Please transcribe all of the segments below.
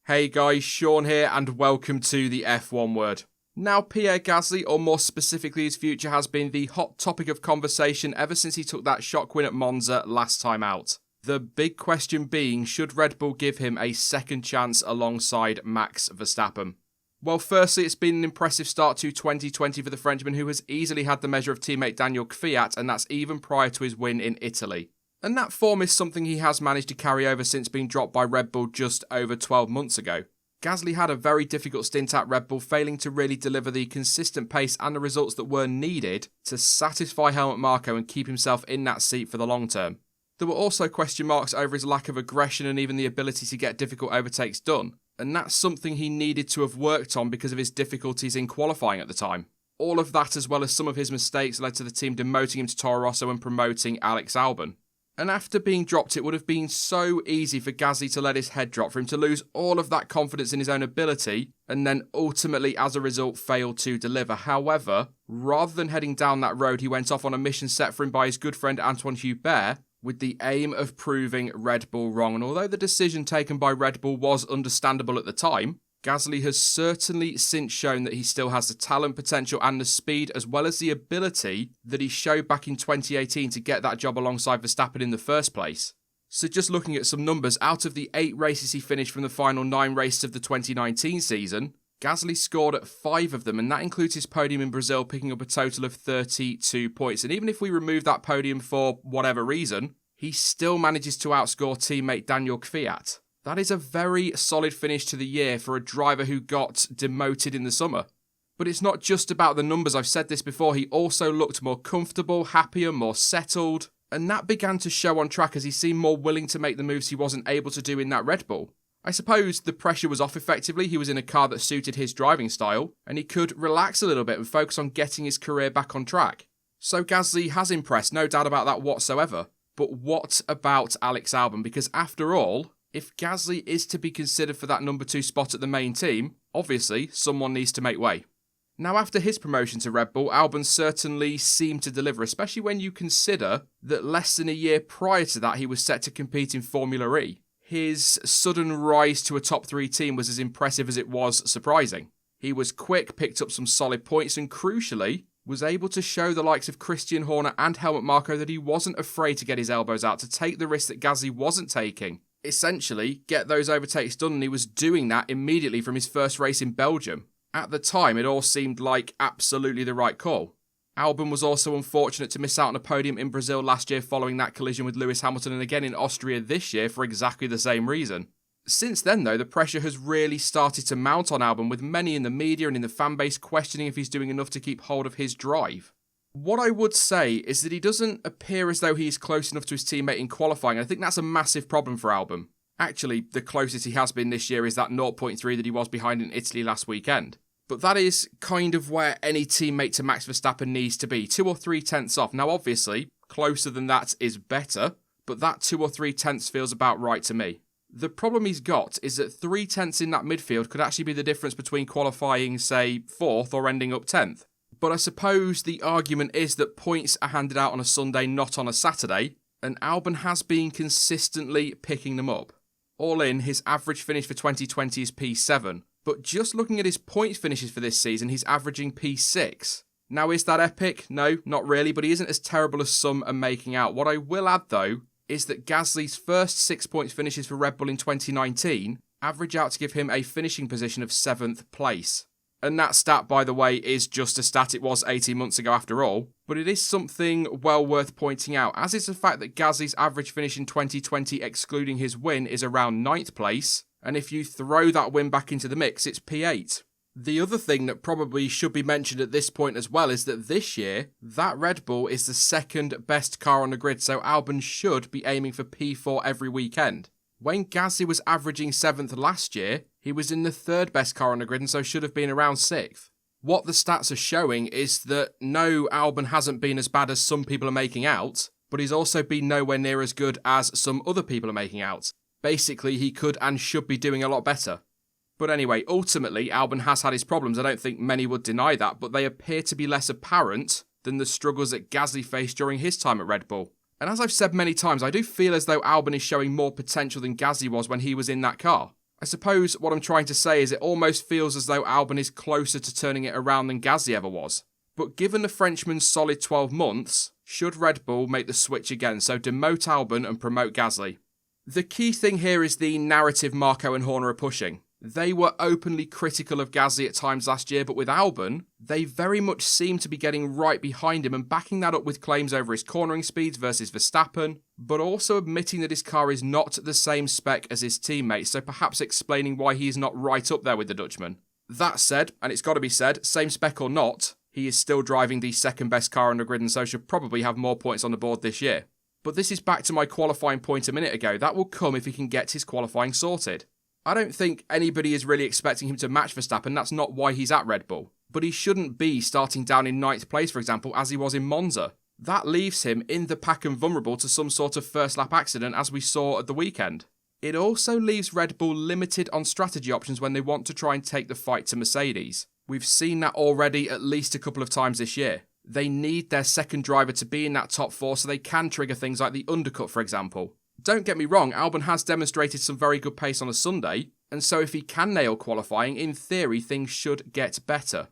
Hey guys, Sean here and welcome to the F1 Word. Now Pierre Gasly, or more specifically his future, has been the hot topic of conversation ever since he took that shock win at Monza last time out. The big question being, should Red Bull give him a second chance alongside Max Verstappen? Well, firstly, it's been an impressive start to 2020 for the Frenchman, who has easily had the measure of teammate Daniel Kvyat, and that's even prior to his win in Italy. And that form is something he has managed to carry over since being dropped by Red Bull just over 12 months ago. Gasly had a very difficult stint at Red Bull, failing to really deliver the consistent pace and the results that were needed to satisfy Helmut Marko and keep himself in that seat for the long term. There were also question marks over his lack of aggression and even the ability to get difficult overtakes done, and that's something he needed to have worked on because of his difficulties in qualifying at the time. All of that, as well as some of his mistakes, led to the team demoting him to Toro Rosso and promoting Alex Albon. And after being dropped, it would have been so easy for Gasly to let his head drop, for him to lose all of that confidence in his own ability, and then ultimately, as a result, fail to deliver. However, rather than heading down that road, he went off on a mission set for him by his good friend Antoine Hubert, with the aim of proving Red Bull wrong. And although the decision taken by Red Bull was understandable at the time, Gasly has certainly since shown that he still has the talent, potential and the speed, as well as the ability that he showed back in 2018 to get that job alongside Verstappen in the first place. So just looking at some numbers, out of the 8 races he finished from the final 9 races of the 2019 season, Gasly scored at 5 of them, and that includes his podium in Brazil, picking up a total of 32 points. And even if we remove that podium for whatever reason, he still manages to outscore teammate Daniel Kvyat. That is a very solid finish to the year for a driver who got demoted in the summer. But it's not just about the numbers. I've said this before, he also looked more comfortable, happier, more settled, and that began to show on track as he seemed more willing to make the moves he wasn't able to do in that Red Bull. I suppose the pressure was off effectively. He was in a car that suited his driving style, and he could relax a little bit and focus on getting his career back on track. So Gasly has impressed, no doubt about that whatsoever. But what about Alex Albon? Because after all, if Gasly is to be considered for that number 2 spot at the main team, obviously someone needs to make way. Now, after his promotion to Red Bull, Albon certainly seemed to deliver, especially when you consider that less than a year prior to that he was set to compete in Formula E. His sudden rise to a top 3 team was as impressive as it was surprising. He was quick, picked up some solid points, and crucially, was able to show the likes of Christian Horner and Helmut Marko that he wasn't afraid to get his elbows out, to take the risk that Gasly wasn't taking. Essentially, get those overtakes done, and he was doing that immediately from his first race in Belgium. At the time, it all seemed like absolutely the right call. Albon was also unfortunate to miss out on a podium in Brazil last year following that collision with Lewis Hamilton, and again in Austria this year for exactly the same reason. Since then, though, the pressure has really started to mount on Albon, with many in the media and in the fan base questioning if he's doing enough to keep hold of his drive. What I would say is that he doesn't appear as though he is close enough to his teammate in qualifying. I think that's a massive problem for Albon. Actually, the closest he has been this year is that 0.3 that he was behind in Italy last weekend. But that is kind of where any teammate to Max Verstappen needs to be, 2 or 3 tenths off. Now, obviously, closer than that is better, but that 2 or 3 tenths feels about right to me. The problem he's got is that 3 tenths in that midfield could actually be the difference between qualifying, say, 4th or ending up 10th. But I suppose the argument is that points are handed out on a Sunday, not on a Saturday, and Albon has been consistently picking them up. All in, his average finish for 2020 is P7, but just looking at his points finishes for this season, he's averaging P6. Now, is that epic? No, not really, but he isn't as terrible as some are making out. What I will add, though, is that Gasly's first 6 points finishes for Red Bull in 2019 average out to give him a finishing position of 7th place. And that stat, by the way, is just a stat. It was 18 months ago after all. But it is something well worth pointing out, as is the fact that Gasly's average finish in 2020, excluding his win, is around 9th place. And if you throw that win back into the mix, it's P8. The other thing that probably should be mentioned at this point as well is that this year, that Red Bull is the 2nd best car on the grid, so Albon should be aiming for P4 every weekend. When Gasly was averaging 7th last year, he was in the 3rd best car on the grid and so should have been around 6th. What the stats are showing is that no, Albon hasn't been as bad as some people are making out, but he's also been nowhere near as good as some other people are making out. Basically, he could and should be doing a lot better. But anyway, ultimately, Albon has had his problems. I don't think many would deny that, but they appear to be less apparent than the struggles that Gasly faced during his time at Red Bull. And as I've said many times, I do feel as though Albon is showing more potential than Gasly was when he was in that car. I suppose what I'm trying to say is it almost feels as though Albon is closer to turning it around than Gasly ever was. But given the Frenchman's solid 12 months, should Red Bull make the switch again, so demote Albon and promote Gasly? The key thing here is the narrative Marco and Horner are pushing. They were openly critical of Gasly at times last year, but with Albon, they very much seem to be getting right behind him and backing that up with claims over his cornering speeds versus Verstappen, but also admitting that his car is not the same spec as his teammates, so perhaps explaining why he is not right up there with the Dutchman. That said, and it's got to be said, same spec or not, he is still driving the second best car on the grid and so should probably have more points on the board this year. But this is back to my qualifying point a minute ago. That will come if he can get his qualifying sorted. I don't think anybody is really expecting him to match Verstappen, that's not why he's at Red Bull. But he shouldn't be starting down in 9th place, for example, as he was in Monza. That leaves him in the pack and vulnerable to some sort of first lap accident as we saw at the weekend. It also leaves Red Bull limited on strategy options when they want to try and take the fight to Mercedes. We've seen that already at least a couple of times this year. They need their second driver to be in that top 4 so they can trigger things like the undercut, for example. Don't get me wrong, Albon has demonstrated some very good pace on a Sunday, and so if he can nail qualifying, in theory things should get better.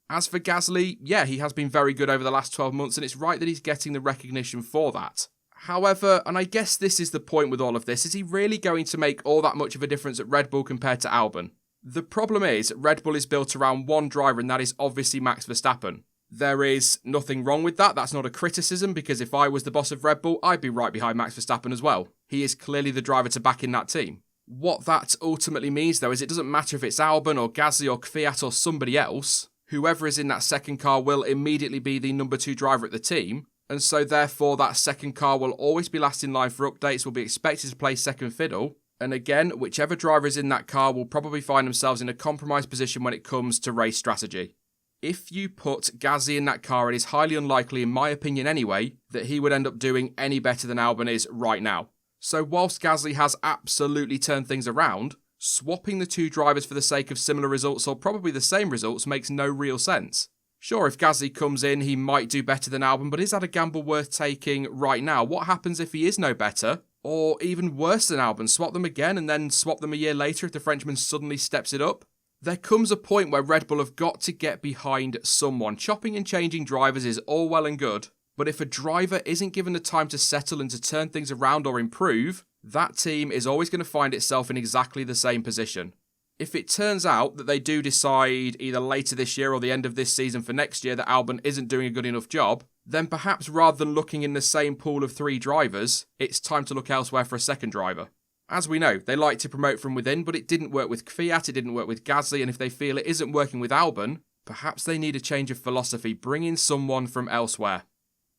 As for Gasly, yeah, he has been very good over the last 12 months and it's right that he's getting the recognition for that. However, and I guess this is the point with all of this, is he really going to make all that much of a difference at Red Bull compared to Albon? The problem is, Red Bull is built around one driver and that is obviously Max Verstappen. There is nothing wrong with that, that's not a criticism, because if I was the boss of Red Bull, I'd be right behind Max Verstappen as well. He is clearly the driver to back in that team. What that ultimately means though is it doesn't matter if it's Albon or Gasly or Kvyat or somebody else, whoever is in that second car will immediately be the number 2 driver at the team, and so therefore that second car will always be last in line for updates, will be expected to play second fiddle, and again, whichever driver is in that car will probably find themselves in a compromised position when it comes to race strategy. If you put Gasly in that car, it is highly unlikely, in my opinion anyway, that he would end up doing any better than Albon is right now. So whilst Gasly has absolutely turned things around, swapping the 2 drivers for the sake of similar results or probably the same results makes no real sense. Sure, if Gasly comes in, he might do better than Albon, but is that a gamble worth taking right now? What happens if he is no better? Or even worse than Albon, swap them again and then swap them a year later if the Frenchman suddenly steps it up? There comes a point where Red Bull have got to get behind someone. Chopping and changing drivers is all well and good, but if a driver isn't given the time to settle and to turn things around or improve, that team is always going to find itself in exactly the same position. If it turns out that they do decide either later this year or the end of this season for next year that Albon isn't doing a good enough job, then perhaps rather than looking in the same pool of 3 drivers, it's time to look elsewhere for a second driver. As we know, they like to promote from within, but it didn't work with Kvyat, it didn't work with Gasly, and if they feel it isn't working with Albon, perhaps they need a change of philosophy, bring in someone from elsewhere.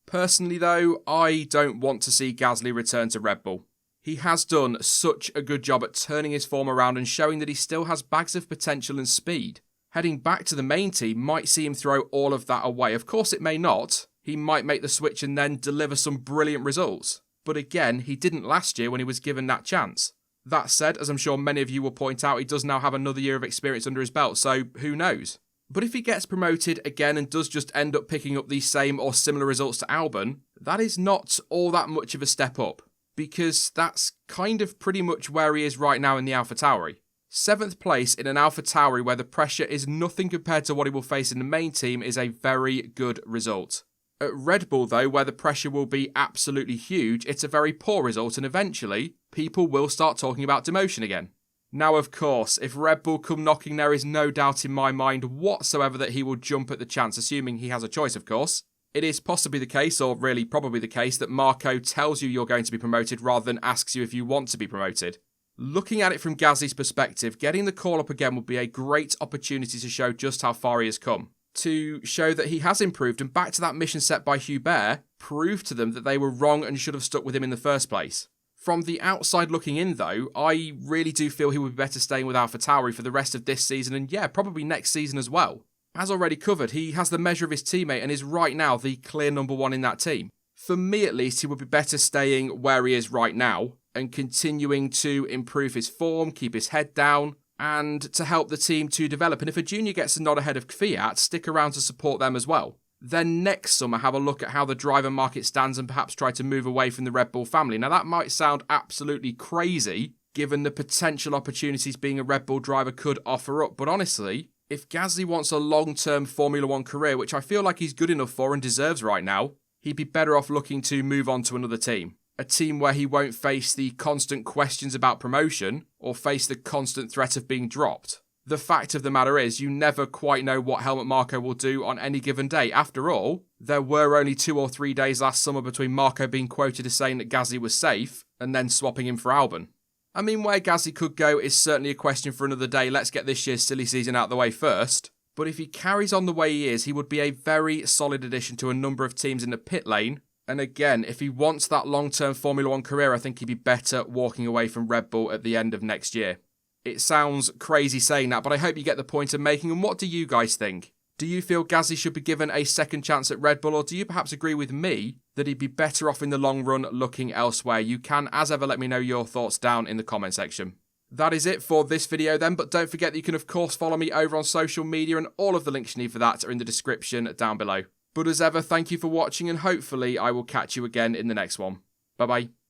Personally though, I don't want to see Gasly return to Red Bull. He has done such a good job at turning his form around and showing that he still has bags of potential and speed. Heading back to the main team might see him throw all of that away. Of course it may not. He might make the switch and then deliver some brilliant results. But again, he didn't last year when he was given that chance. That said, as I'm sure many of you will point out, he does now have another year of experience under his belt, so who knows? But if he gets promoted again and does just end up picking up the same or similar results to Albon, that is not all that much of a step up, because that's kind of pretty much where he is right now in the AlphaTauri. 7th place in an AlphaTauri where the pressure is nothing compared to what he will face in the main team is a very good result. At Red Bull though, where the pressure will be absolutely huge, it's a very poor result and eventually people will start talking about demotion again. Now of course, if Red Bull come knocking, there is no doubt in my mind whatsoever that he will jump at the chance, assuming he has a choice of course. It is possibly the case, or really probably the case, that Marco tells you you're going to be promoted rather than asks you if you want to be promoted. Looking at it from Gasly's perspective, getting the call up again would be a great opportunity to show just how far he has come. To show that he has improved and back to that mission set by Hubert, prove to them that they were wrong and should have stuck with him in the first place. From the outside looking in though, I really do feel he would be better staying with AlphaTauri for the rest of this season and yeah, probably next season as well. As already covered, he has the measure of his teammate and is right now the clear number 1 in that team. For me at least, he would be better staying where he is right now and continuing to improve his form, keep his head down, and to help the team to develop. And if a junior gets a nod ahead of Kvyat, stick around to support them as well. Then next summer, have a look at how the driver market stands and perhaps try to move away from the Red Bull family. Now that might sound absolutely crazy, given the potential opportunities being a Red Bull driver could offer up. But honestly, if Gasly wants a long-term Formula 1 career, which I feel like he's good enough for and deserves right now, he'd be better off looking to move on to another team. A team where he won't face the constant questions about promotion or face the constant threat of being dropped. The fact of the matter is, you never quite know what Helmut Marko will do on any given day. After all, there were only 2 or 3 days last summer between Marko being quoted as saying that Gasly was safe and then swapping him for Albon. I mean, where Gasly could go is certainly a question for another day. Let's get this year's silly season out of the way first. But if he carries on the way he is, he would be a very solid addition to a number of teams in the pit lane. And again, if he wants that long-term Formula 1 career, I think he'd be better walking away from Red Bull at the end of next year. It sounds crazy saying that, but I hope you get the point I'm making. And what do you guys think? Do you feel Gasly should be given a second chance at Red Bull, or do you perhaps agree with me that he'd be better off in the long run looking elsewhere? You can, as ever, let me know your thoughts down in the comment section. That is it for this video then, but don't forget that you can of course follow me over on social media, and all of the links you need for that are in the description down below. But as ever, thank you for watching, and hopefully I will catch you again in the next one. Bye bye.